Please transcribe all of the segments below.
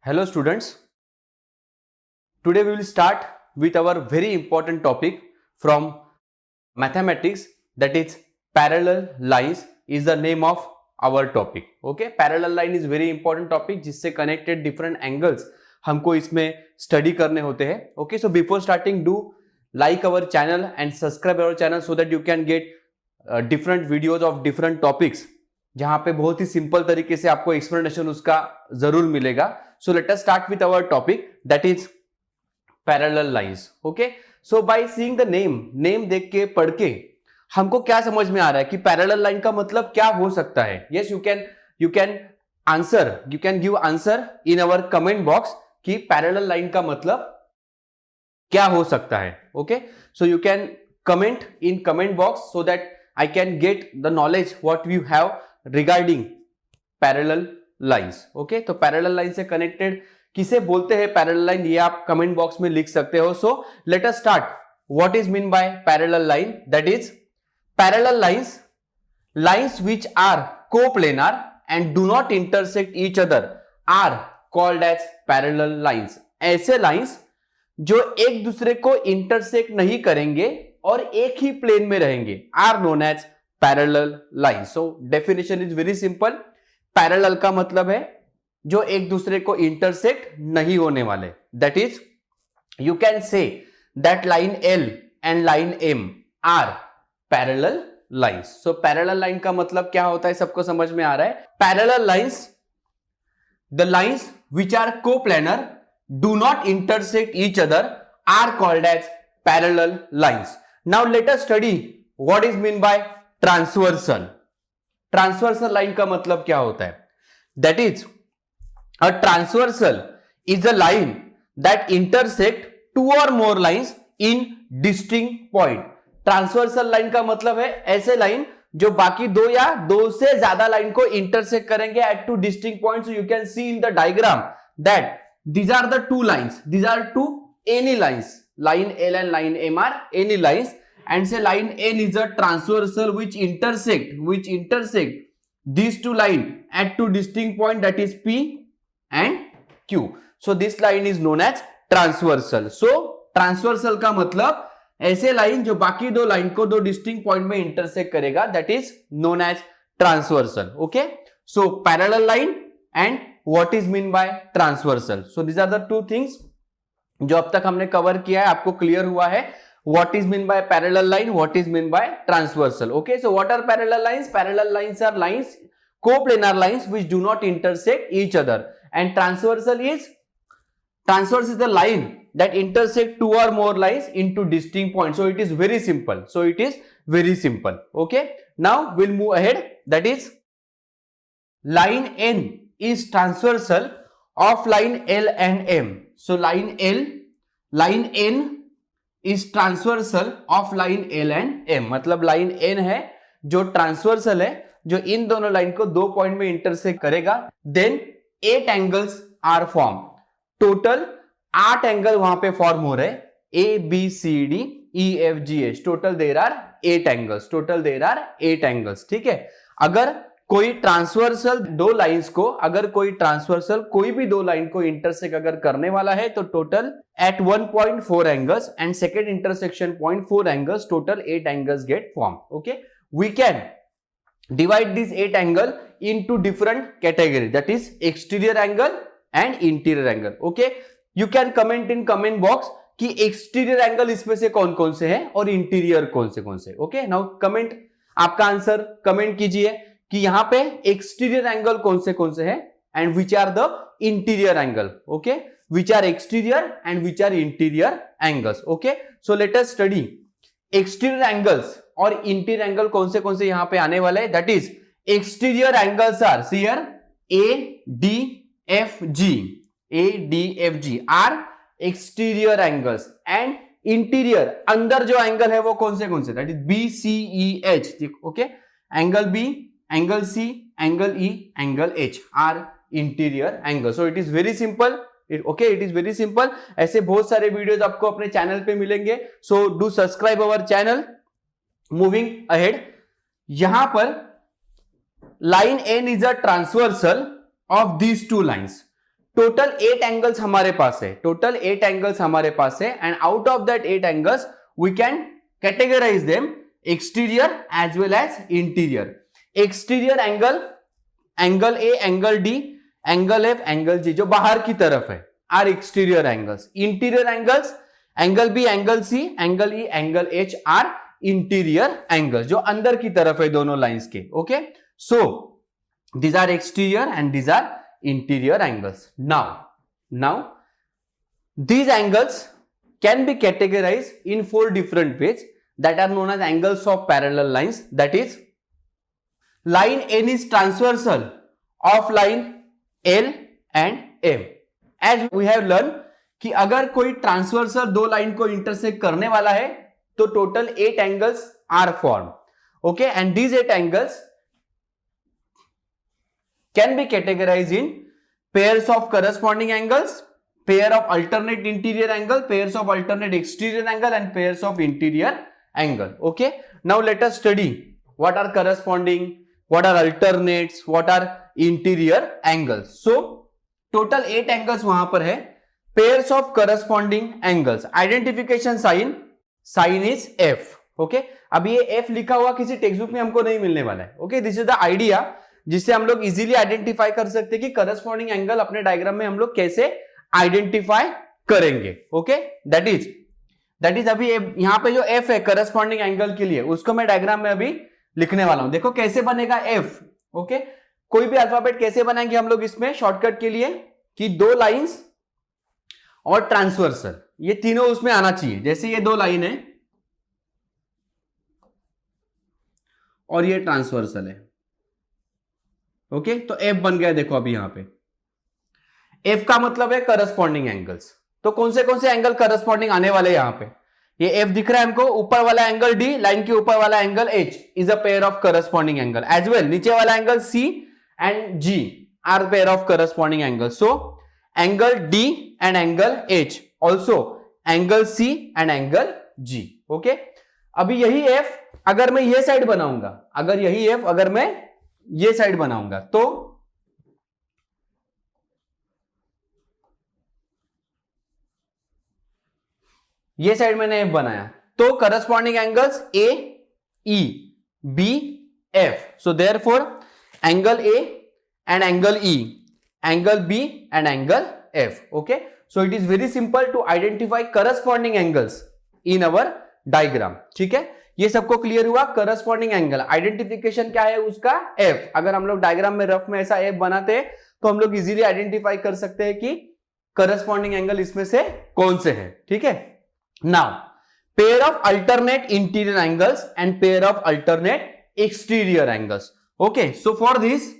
Hello students, today we will start with our very important topic from mathematics, that is parallel lines is the name of our topic. Okay, parallel line is very important topic जिससे connected different angles हमको इसमें study करने होते हैं. Okay, so before starting do like our channel and subscribe our channel so that you can get different videos of different topics जहां पे बहुत ही simple तरीके से आपको एक्सप्लेनेशन उसका जरूर मिलेगा. So let us start with our topic, that is parallel lines. Okay, so by seeing the name देख के पढ़ के हमको क्या समझ में आ रहा है कि parallel line का मतलब क्या हो सकता है. Yes, you can give answer in our comment box कि parallel line का मतलब क्या हो सकता है. Okay, so you can comment in comment box so that I can get the knowledge what you have regarding parallel lines. Okay, तो parallel line से connected किसे बोलते हैं parallel line, ये आप comment box में लिख सकते हो. So let us start. What is mean by parallel line? That is parallel lines which are coplanar and do not intersect each other are called as parallel lines. ऐसे lines जो एक दूसरे को intersect नहीं करेंगे और एक ही प्लेन में रहेंगे are known as parallel line. So definition is very simple. Parallel का मतलब है जो एक दूसरे को इंटरसेक्ट नहीं होने वाले. That is you can say that line L and line M are parallel lines. So parallel line का मतलब क्या होता है सबको समझ में आ रहा है. Parallel lines, the lines which are coplanar do not intersect each other are called as parallel lines. Now let us study what is mean by transversal. Transversal line का मतलब क्या होता है. That is a transversal is a line that intersect two or more lines in distinct point. Transversal line का मतलब है ऐसे line जो बाकी दो या दो से ज्यादा लाइन को इंटरसेक्ट करेंगे at two distinct points. So you can see in the diagram that these are the two lines. These are two any lines. Line L and line M are any lines, and say line N is a transversal which intersect these two lines at two distinct points, that is P and Q. So this line is known as transversal. So transversal का मतलब ऐसे line जो बाकी दो line को दो distinct point में intersect करेगा, that is known as transversal. Okay, so parallel line and what is mean by transversal. So these are the two things जो अब तक हमने कवर किया है. आपको क्लियर हुआ है what is mean by parallel line, what is mean by transversal. Okay, so what are parallel lines? Parallel lines are lines, coplanar lines which do not intersect each other, and transversal is the line that intersect two or more lines into distinct points. So it is very simple. Okay, now we'll move ahead. That is line N is transversal of line L and M. So line N is transversal of line L and M. मतलब line N है जो transversal है, जो इन दोनों line को दो point में intersect करेगा. Then 8 angles are form. Total 8 angle वहां पे फॉर्म हो रहे. A B C D E F G H. Total there are 8 angles. ठीक है. अगर कोई ट्रांसवर्सल दो लाइंस को, अगर कोई ट्रांसवर्सल कोई भी दो लाइन को इंटरसेक्ट अगर करने वाला है तो total eight 1.4 angles and second intersection 0.4 angles, total 8 angles get form. Okay, we can divide this 8 angle into different category, that is exterior angle and interior angle. Okay, you can comment in comment box कि exterior angle इसमें से कौन कौन से हैं और interior कौन से. ओके, नाउ कमेंट, आपका आंसर कमेंट कीजिए कि यहां पे एक्सटीरियर एंगल कौन से हैं and which are the interior angle. Okay, which are exterior and which are interior angles. Okay, so let us study exterior angles और इंटीरियर एंगल कौन से यहां पे आने वाले हैं. That is exterior angles are here ADFG are exterior angles and interior अंदर जो एंगल है वो कौन say that is BCEH. Okay, angle B, angle C, angle E, angle H are interior angle. So it is very simple. Okay, it is very simple. ऐसे बहुत सारे videos आपको अपने चैनल पे मिलेंगे. So do subscribe our channel. Moving ahead, यहां पर line N is a transversal of these two lines. Total 8 angles हमारे पास है, टोटल 8 एंगल्स हमारे पास है, and out of that 8 angles we can categorize them exterior as well as interior. Exterior angle, angle A, angle D, angle F, angle G जो बाहर की तरफ है are exterior angles. Interior angles, angle B, angle C, angle E, angle H are interior angles जो अंदर की तरफ है दोनों लाइंस के. Okay, so these are exterior and these are interior angles. Now these angles can be categorized in 4 different ways that are known as angles of parallel lines. That is, line N is transversal of line L and M. As we have learned कि अगर कोई transversal दो line को intersect करने वाला है तो total 8 angles are form. Okay, and these 8 angles can be categorized in pairs of corresponding angles, pair of alternate interior angle, pairs of alternate exterior angle, and pairs of interior angle. Okay, now let us study what are corresponding, what are alternates, what are interior angles. So total 8 angles वहां पर है. Pairs of corresponding angles, identification sign is F. Okay, अब ये F लिखा हुआ किसी text book में हमको नहीं मिलने वाला है. Okay, this is the idea जिससे हम लोग इजीली आइडेंटिफाई कर सकते हैं कि करस्पॉन्डिंग एंगल अपने डायग्राम में हम लोग कैसे आइडेंटिफाई करेंगे. ओके, दैट इज अभी यहां पे जो एफ है करस्पॉन्डिंग एंगल के लिए उसको मैं डायग्राम में अभी लिखने वाला हूं. देखो कैसे बनेगा एफ. ओके, कोई भी अल्फाबेट कैसे बनाएंगे हम लोग इसमें शॉर्टकट के लिए कि दो लाइंस और ट्रांसवर्सल ये तीनों उसमें आना चाहिए. जैसे ये दो लाइन है और ये ट्रांसवर्सल है. ओके, तो एफ बन गया. देखो अभी यहां पे एफ का मतलब है करस्पॉन्डिंग एंगल्स. तो कौन से एंगल करस्पॉन्डिंग आने वाले यहां पे, ये एफ दिख रहा है हमको. ऊपर वाला एंगल डी, लाइन के ऊपर वाला angle H is a pair of corresponding angle. As well नीचे वाला angle C and G are pair of corresponding angle. So angle D and angle H, also angle C and angle G. Okay, अभी यही F अगर मैं ये side बनाऊंगा, अगर यही एफ अगर मैं ये साइड बनाऊंगा तो ये साइड मैंने एफ बनाया तो corresponding angles A, E, B, F. So therefore angle A and angle E, angle B and angle F. Okay, so it is very simple to identify corresponding angles in our diagram. ठीक है, ये सबको clear हुआ. Corresponding angle identification क्या है उसका F. अगर हम लोग डायग्राम में रफ में ऐसा एफ बनाते हैं तो हम लोग इजीली आइडेंटिफाई कर सकते हैं कि करस्पॉन्डिंग एंगल इसमें से कौन से हैं. ठीक है, now pair of alternate interior angles and pair of alternate exterior angles. Okay, so for this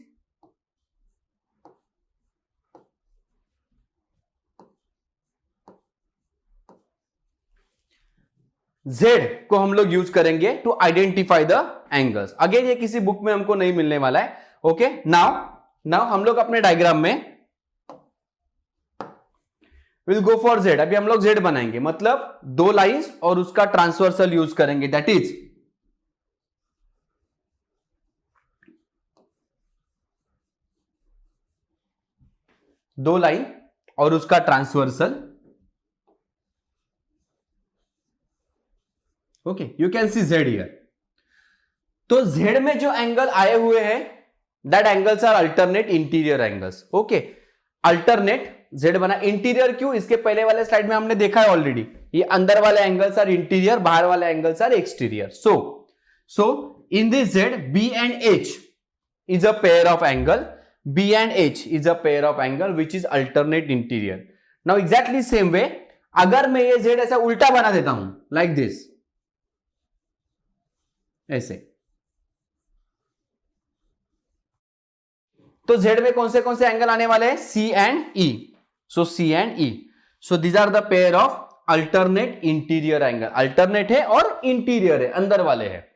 Z को हम लोग यूज करेंगे to identify the angles. Again ये किसी बुक में हमको नहीं मिलने वाला है. ओके, नाउ हम लोग अपने डायग्राम में विल गो फॉर Z. अभी हम लोग Z बनाएंगे, मतलब दो लाइंस और उसका ट्रांसवर्सल यूज करेंगे. दैट इज दो लाइन और उसका transversal. Okay, you can see Z here. तो Z में जो एंगल आए हुए हैं that angles are alternate interior angles. Okay, alternate Z बना. इंटीरियर क्यों, इसके पहले वाले स्लाइड में हमने देखा है ऑलरेडी. ये अंदर वाले एंगल्स आर इंटीरियर, बाहर वाले angles are exterior. So in this Z, B and H is a pair of angle. B and H is a pair of angle which is alternate interior. Now exactly same way, अगर मैं ये Z ऐसा उल्टा बना देता हूं like this, ऐसे, तो Z में कौन से एंगल आने वाले हैं, C and E. So C and E. So these are the pair of alternate interior angle. alternate है और इंटीरियर है, अंदर वाले है.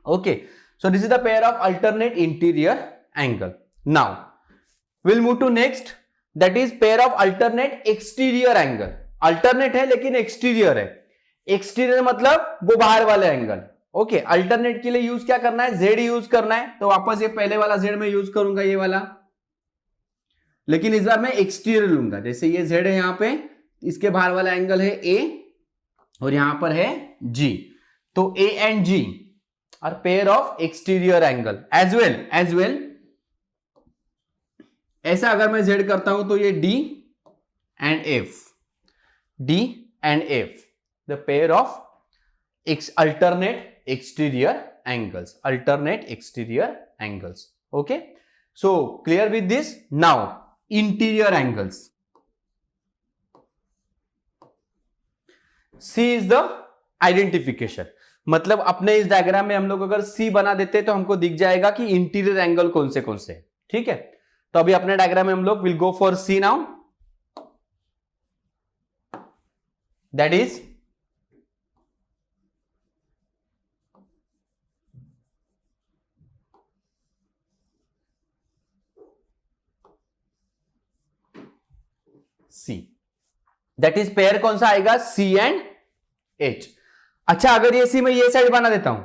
Okay, so this is the pair of alternate interior angle. Now we'll move to next, that is pair of alternate exterior angle. alternate है लेकिन exterior है. Exterior मतलब वो बाहर वाले एंगल. ओके, अल्टरनेट के लिए यूज क्या करना है, Z यूज करना है. तो वापस ये पहले वाला Z में यूज करूंगा, ये वाला. लेकिन इस बार मैं एक्सटीरियर लूंगा। जैसे ये z है यहां पे, इसके बाहर वाला एंगल है a और यहां पर है g, तो a and g are pair of exterior angle as well. ऐसा अगर मैं z करता हूं तो ये d and f, the pair of alternate exterior angles. Okay, so clear with this? Now interior angles. C is the identification. मतलब अपने इस डायग्राम में हम लोग अगर C बना देते तो हमको दिख जाएगा कि इंटीरियर एंगल कौन से, ठीक है। तो अभी अपने डायग्राम में हम लोग will go for C now, that is C, that is pair कौन सा आएगा, C एंड H। अच्छा, अगर ये C में ये साइड बना देता हूं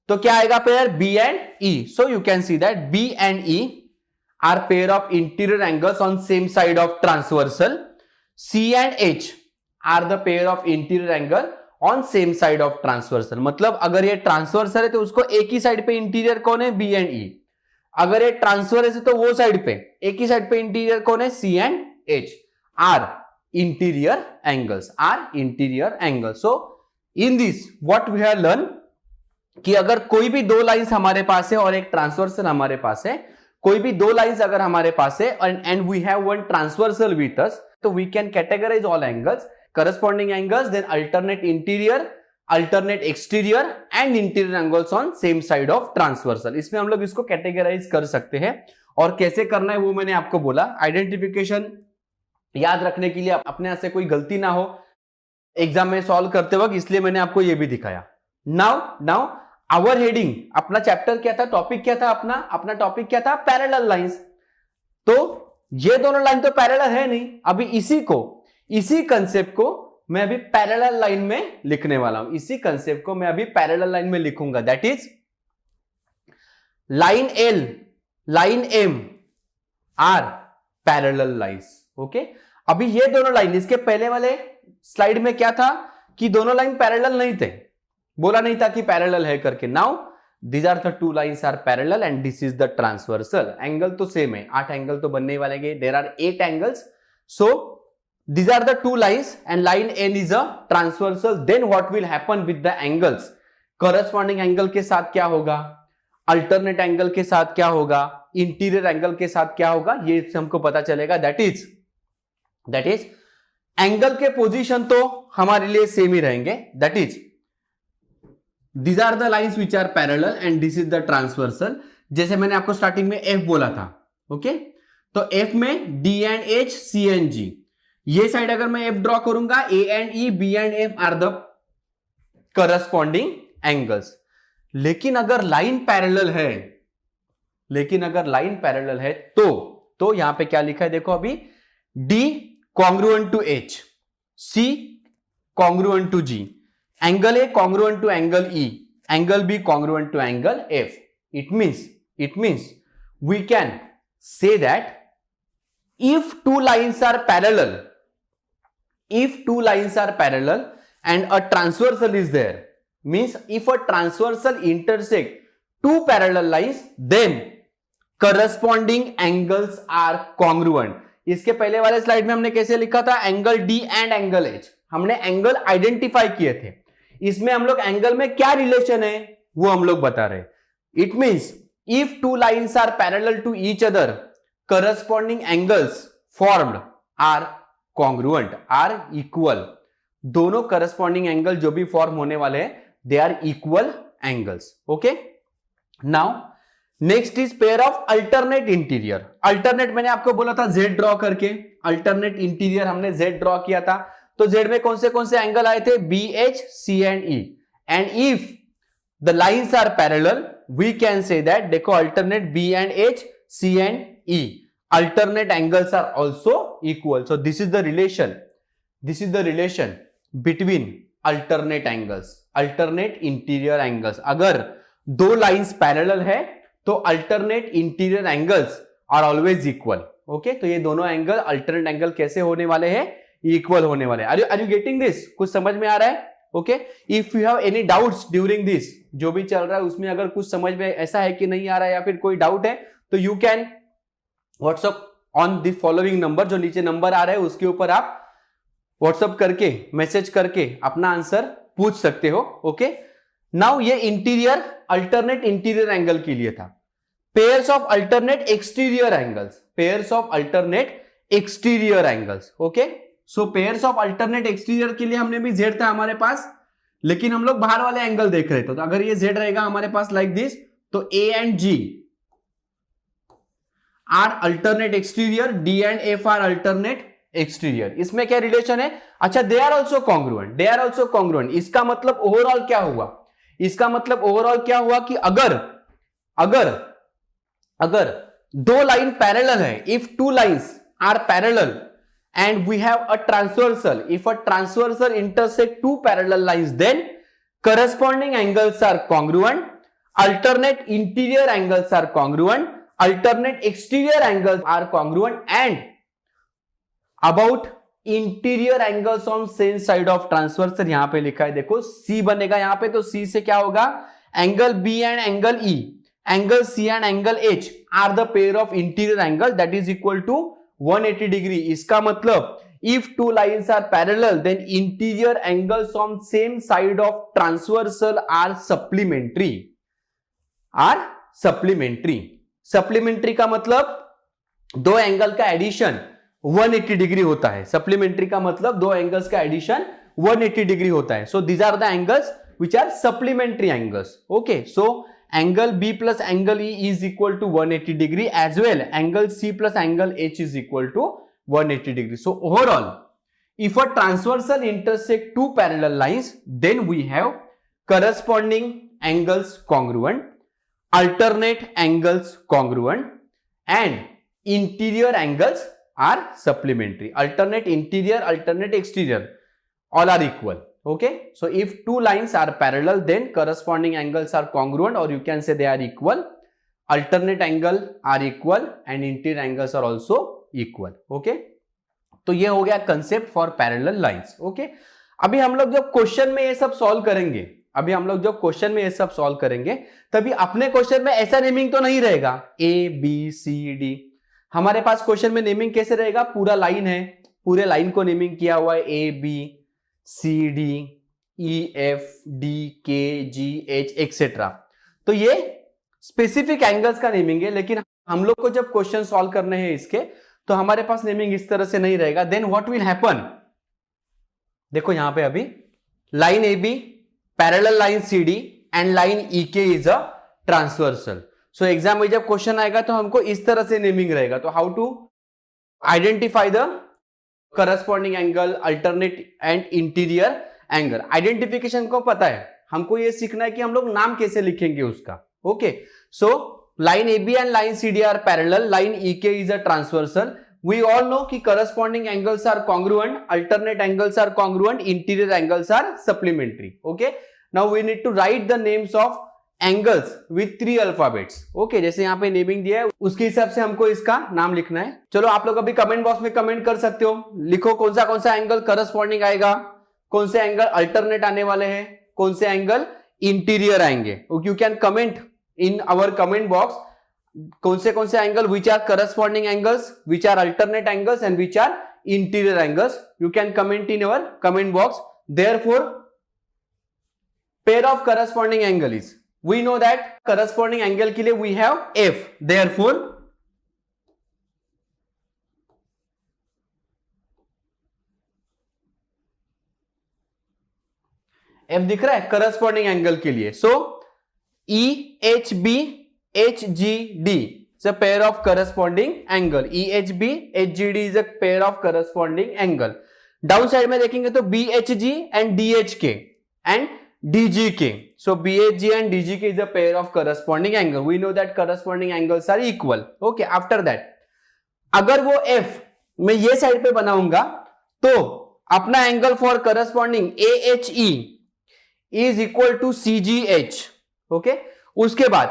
तो क्या आएगा pair, B and E। So you can see that B and E are pair of interior angles on same side of transversal. C and H are the pair of interior angle on same side of transversal. मतलब अगर ये transversal है तो उसको एक ही side पे interior कौन है, B एंड E। अगर ये ट्रांसफर है तो वो साइड पे एक ही साइड पे इंटीरियर कौन है, C and H are interior angles, so in this what we have learned कि अगर कोई भी दो लाइंस हमारे पास है और एक ट्रांसवर्सल हमारे पास है, कोई भी दो लाइंस अगर हमारे पास है and we have one transversal with us, तो we can categorize all angles, corresponding angles, then alternate interior, alternate exterior and interior angles on same side of transversal। इसमें हम लोग इसको कैटेगराइज कर सकते हैं, और कैसे करना है वो मैंने आपको बोला। आइडेंटिफिकेशन याद रखने के लिए अपने यहां से कोई गलती ना हो एग्जाम में सॉल्व करते वक्त, इसलिए मैंने आपको ये भी दिखाया। नाउ आवर हेडिंग, अपना चैप्टर क्या था, टॉपिक क्या था अपना टॉपिक क्या था, पैरेलल लाइंस। तो ये दोनों लाइन तो पैरेलल है नहीं, अभी इसी कंसेप्ट को मैं अभी पैरेलल लाइन में लिखने वाला हूं, इसी कंसेप्ट को मैं अभी पैरेलल लाइन में लिखूंगा। That is line L, line M are parallel lines. Okay, अभी ये दोनों लाइन, इसके पहले वाले स्लाइड में क्या था कि दोनों लाइन पैरेलल नहीं थे, बोला नहीं था कि पैरेलल है करके। Now these are the two lines are parallel and this is the transversal. Angle तो सेम है, 8 एंगल तो बनने वाले, there are 8 angles, so these are the two lines and line N is a transversal। then what will happen with the angles, corresponding angle के साथ क्या होगा, alternate angle के साथ क्या होगा, इंटीरियर एंगल के साथ क्या होगा, ये हमको पता चलेगा। दैट इज एंगल के पोजीशन तो हमारे लिए सेम ही रहेंगे। That is these are the lines which are parallel and this is the transversal. जैसे मैंने आपको स्टार्टिंग में F बोला था, ओके, तो F में D and H, C and G, ये साइड अगर मैं F ड्रॉ करूंगा, A and E, B and F are the corresponding angles. लेकिन अगर लाइन पैरेलल है तो यहां पे क्या लिखा है देखो, अभी D congruent to H, C congruent to G, angle A congruent to angle E, angle B congruent to angle F। It means we can say that if two lines are parallel and a transversal is there, means if a transversal intersect two parallel lines, then corresponding angles are congruent। इसके पहले वाले slide में हमने कैसे लिखा था, angle D and angle H, हमने angle identify किए थे। इसमें हम लोग एंगल में क्या रिलेशन है वो हम लोग बता रहे। It means if two lines are parallel to each other, corresponding angles formed are congruent, are equal। दोनों corresponding एंगल जो भी फॉर्म होने वाले हैं, they are equal angles। okay, now next is pair of alternate interior. Alternate मैंने आपको बोला था Z ड्रॉ करके, अल्टरनेट इंटीरियर हमने Z ड्रॉ किया था, तो Z में कौन से एंगल आए थे, BH, C and E, and if the lines are parallel we can say that, देखो alternate B and H, C and E, alternate angles are also equal। so this is the relation between alternate angles, alternate interior angles। अगर दो lines parallel है तो alternate interior angles are always equal। Okay, तो ये दोनों angle alternate angle कैसे होने वाले हैं, इक्वल होने वाले हैं। Are you getting this? कुछ समझ में आ रहा है? Okay, if you have any doubts during this, जो भी चल रहा है उसमें अगर कुछ समझ में ऐसा है कि नहीं आ रहा है या फिर कोई डाउट है, तो you can WhatsApp on the following number, जो नीचे नंबर आ रहा है उसके ऊपर आप व्हाट्सअप करके मैसेज करके अपना आंसर पूछ सकते हो। ओके, नाउ ये इंटीरियर अल्टरनेट इंटीरियर एंगल के लिए था। Pairs of alternate exterior angles, pairs of alternate exterior angles. Okay, so pairs of alternate exterior के लिए हमने भी जेड था हमारे पास, लेकिन हम लोग बाहर वाले एंगल देख रहे थे। तो अगर ये जेड रहेगा हमारे पास लाइक दिस, तो A and G are alternate exterior, D and F are alternate exterior. इसमें क्या रिलेशन है? अच्छा, they are also congruent, they are also congruent. इसका मतलब ओवरऑल क्या हुआ? इसका मतलब ओवरऑल क्या हुआ कि अगर अगर अगर दो लाइन पैरेलल है, if two lines are parallel and we have a transversal, if a transversal intersect two parallel lines, then corresponding angles are congruent, alternate interior angles are congruent, alternate exterior angles are congruent, and about interior angles on same side of transversal, यहां पे लिखा है देखो C बनेगा यहां पे, तो C से क्या होगा? Angle B and angle E, angle C and angle H are the pair of interior angle that is equal to 180 degree. इसका मतलब if two lines are parallel, then interior angles on same side of transversal are supplementary, are supplementary। supplementary का मतलब दो angle का addition 180 degree होता है। Supplementary का मतलब दो एंगल्स का एडिशन 180 डिग्री होता है। So these are the angles which are supplementary angles. Okay, so angle B plus angle E is equal to 180 degree, as well angle C plus angle H is equal to 180 degree. So overall, if a transversal intersect two parallel lines, then we have corresponding angles congruent, alternate angles congruent, and interior angles are supplementary. Alternate interior, alternate exterior, all are equal. Okay, so if two lines are parallel, then corresponding angles are congruent, or you can say they are equal. Alternate angle are equal and interior angles are also equal. Okay, तो ये हो गया concept for parallel lines. Okay, अभी हम लोग जब question में ये सब सॉल्व करेंगे, अभी हम लोग जब क्वेश्चन में ये सब सॉल्व करेंगे, तभी अपने क्वेश्चन में ऐसा नेमिंग तो नहीं रहेगा A B C D। हमारे पास क्वेश्चन में नेमिंग कैसे रहेगा? पूरा लाइन है, पूरे लाइन को नेमिंग किया हुआ है A B C D E F D K G H etcetera. तो ये स्पेसिफिक एंगल्स का नेमिंग है, लेकिन हम लोग को जब क्वेश्चन सॉल्व करने हैं इसके, तो हमारे पास नेमिंग इस तरह से नहीं रहेगा। Then what will happen? देखो यहां पे अभी line A B, parallel line C D and line E K is a transversal. So exam में जब क्वेश्चन आएगा तो हमको इस तरह से नेमिंग रहेगा। तो how to identify the corresponding angle, alternate and interior angle? Identification को पता है, हमको ये सीखना है कि हम लोग नाम कैसे लिखेंगे उसका। Okay, so line AB and line CD are parallel, line EK is a transversal. We all know कि corresponding angles are congruent, alternate angles are congruent, interior angles are supplementary. Okay, now we need to write the names of angles with 3 alphabets. Okay, जैसे यहाँ पे naming दिया है उसके हिसाब से हमको इसका नाम लिखना है। चलो आप लोग अभी कमेंट बॉक्स में कमेंट कर सकते हो, लिखो कौन सा एंगल करस्पॉन्डिंग आएगा, कौन से एंगल अल्टरनेट आने वाले हैं, कौन से एंगल इंटीरियर आएंगे। You can comment in our comment box कौन से angle which are corresponding angles, which are alternate angles and which are interior angles. You can comment in our comment box. Therefore, pair of corresponding angle is, we know that corresponding angle के लिए we have F. Therefore, F दिख रहा है corresponding angle के लिए। So EHB HGD is a pair of corresponding angle. EHB HGD is a pair of corresponding angle. Down side में देखेंगे तो BHG and DHK and DGK. So BHG and DGK is a pair of corresponding angle. We know that corresponding angles are equal. Okay, after that अगर वो F मैं ये side पे बनाऊंगा तो अपना angle for corresponding AHE is equal to CGH. Okay, उसके बाद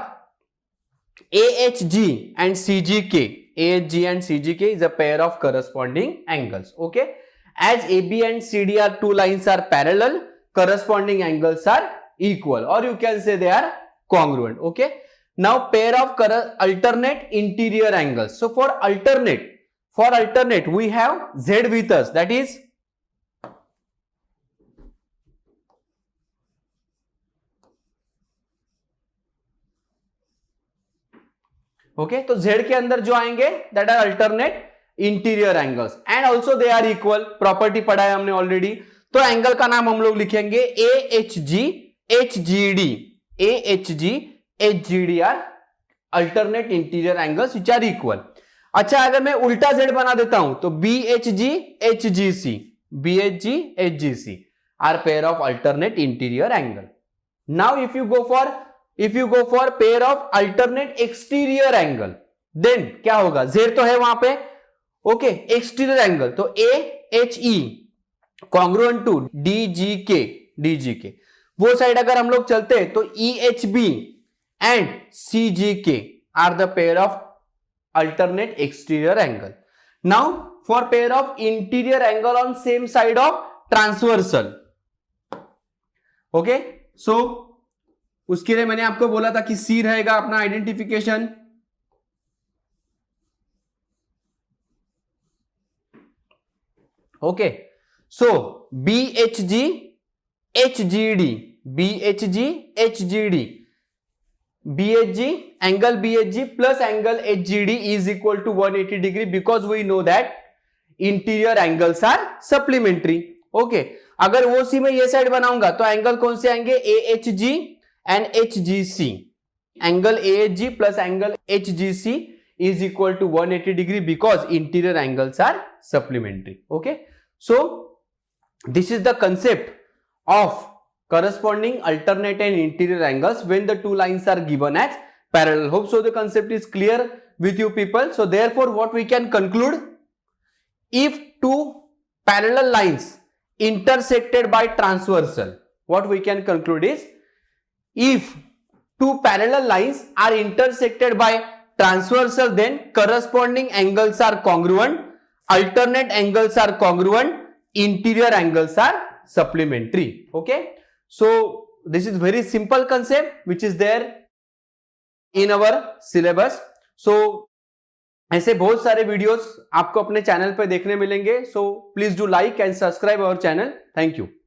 AHG and CGK AHG and CGK is a pair of corresponding angles. Okay, as AB and CD are two lines are parallel, corresponding angles are equal, or you can say they are congruent. Okay, now pair of alternate interior angles. So for alternate we have Z with us, that is okay तो Z के अंदर जो आएंगे that are alternate interior angles and also they are equal, property पढ़ा है हमने already. तो angle का नाम हम लोग लिखेंगे AHG HGD, AHG HGD are alternate interior angles which are equal. अच्छा अगर मैं उल्टा Z बना देता हूं तो BHG HGC, BHG HGC are pair of alternate interior angle. Now if you go for pair of alternate exterior angle, then क्या होगा, Z तो है वहां पे, ओके एक्सटीरियर एंगल तो AHE congruent to DGK, वो साइड अगर हम लोग चलते हैं तो EHB and CGK are the pair of alternate exterior angle. Now for pair of interior angle on same side of transversal, okay, so उसके लिए मैंने आपको बोला था कि सी रहेगा अपना identification, okay so BHG HGD, BHG HGD, BHG angle BHG plus angle HGD is equal to 180 degree because we know that interior angles are supplementary. Okay अगर वो सी में ये साइड बनाऊंगा तो एंगल कौन से आएंगे, AHG and HGC, angle AHG plus angle HGC is equal to 180 degree because interior angles are supplementary. Okay, so this is the concept of corresponding alternate and interior angles when the two lines are given as parallel. Hope so the concept is clear with you people. So therefore what we can conclude, if two parallel lines intersected by transversal, what we can conclude is, if two parallel lines are intersected by transversal, then corresponding angles are congruent, alternate angles are congruent, interior angles are supplementary. Okay, so this is very simple concept which is there in our syllabus. So ऐसे बहुत सारे videos आपको अपने channel पे देखने मिलेंगे. So please do like and subscribe our channel. Thank you.